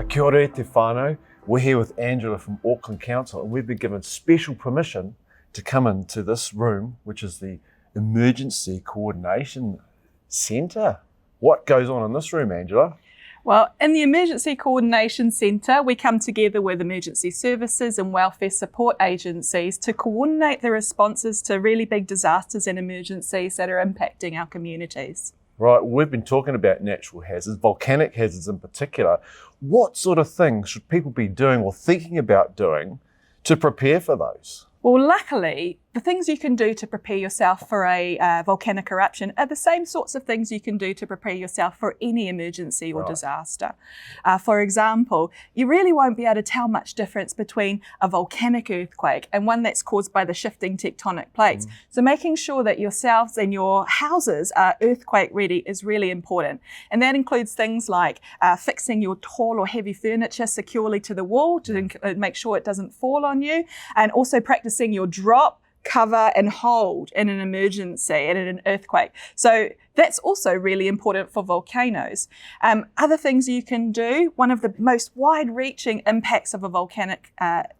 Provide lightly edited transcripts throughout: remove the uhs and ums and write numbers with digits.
Kia ora e te whānau. We're here with Angela from Auckland Council, and we've been given special permission to come into this room, which is the Emergency Coordination Centre. What goes on in this room, Angela? Well, in the Emergency Coordination Centre, we come together with emergency services and welfare support agencies to coordinate the responses to really big disasters and emergencies that are impacting our communities. Right, we've been talking about natural hazards, volcanic hazards in particular. What sort of things should people be doing or thinking about doing to prepare for those? Well, luckily, the things you can do to prepare yourself for a volcanic eruption are the same sorts of things you can do to prepare yourself for any emergency or disaster. For example, you really won't be able to tell much difference between a volcanic earthquake and one that's caused by the shifting tectonic plates. So making sure that yourselves and your houses are earthquake ready is really important. And that includes things like fixing your tall or heavy furniture securely to the wall to make sure it doesn't fall on you, and also practicing your drop, cover and hold in an emergency and in an earthquake. So that's also really important for volcanoes. Other things you can do, one of the most wide-reaching impacts of a volcanic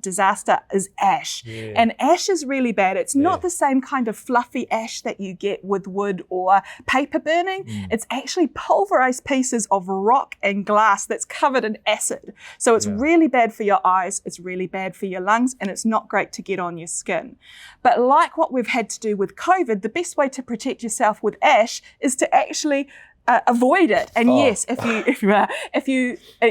disaster is ash. And ash is really bad. It's not the same kind of fluffy ash that you get with wood or paper burning. It's actually pulverized pieces of rock and glass that's covered in acid. So it's really bad for your eyes, it's really bad for your lungs, and it's not great to get on your skin. But like what we've had to do with COVID, the best way to protect yourself with ash is to actually avoid it. And yes, if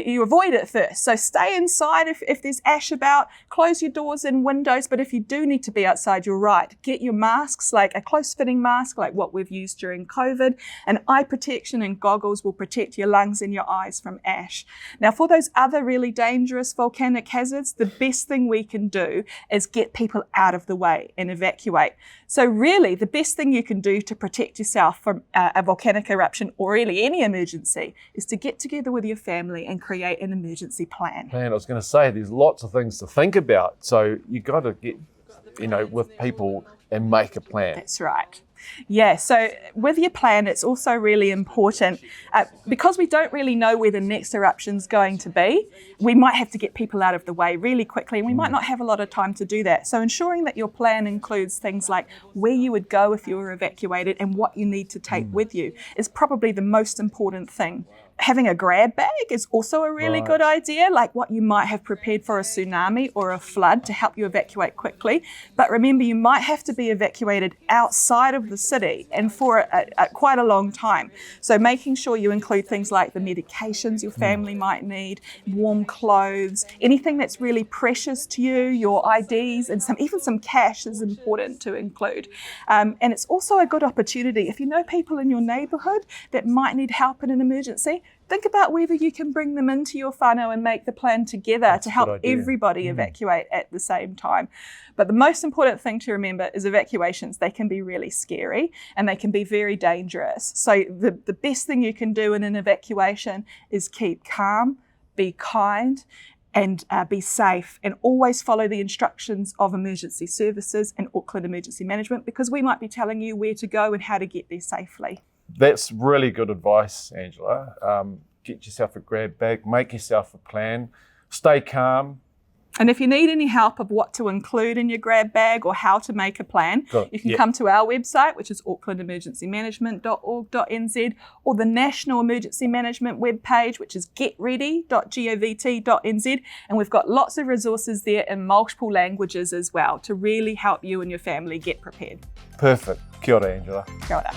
you avoid it first. So stay inside if there's ash about, close your doors and windows. But if you do need to be outside, you're right. Get your masks, like a close-fitting mask, like what we've used during COVID. And eye protection and goggles will protect your lungs and your eyes from ash. Now, for those other really dangerous volcanic hazards, the best thing we can do is get people out of the way and evacuate. So really, the best thing you can do to protect yourself from a volcanic eruption or really any emergency is to get together with your family and create an emergency plan. I was going to say, there's lots of things to think about. So you got to get, with people and make a plan. That's right. Yeah, so with your plan, it's also really important because we don't really know where the next eruption's going to be. We might have to get people out of the way really quickly, and we might not have a lot of time to do that. So ensuring that your plan includes things like where you would go if you were evacuated and what you need to take with you is probably the most important thing. Having a grab bag is also a really good idea, like what you might have prepared for a tsunami or a flood to help you evacuate quickly. But remember, you might have to be evacuated outside of the city and for quite a long time. So making sure you include things like the medications your family might need, warm clothes, anything that's really precious to you, your IDs, and even some cash is important to include. And it's also a good opportunity if you know people in your neighbourhood that might need help in an emergency. Think about whether you can bring them into your whānau and make the plan together to help everybody evacuate at the same time. But the most important thing to remember is evacuations. They can be really scary and they can be very dangerous. So the best thing you can do in an evacuation is keep calm, be kind, and be safe, and always follow the instructions of emergency services and Auckland Emergency Management, because we might be telling you where to go and how to get there safely. That's really good advice, Angela. Get yourself a grab bag, make yourself a plan, stay calm. And if you need any help of what to include in your grab bag or how to make a plan, you can come to our website, which is aucklandemergencymanagement.org.nz, or the National Emergency Management webpage, which is getready.govt.nz. And we've got lots of resources there in multiple languages as well to really help you and your family get prepared. Perfect. Kia ora, Angela. Kia ora.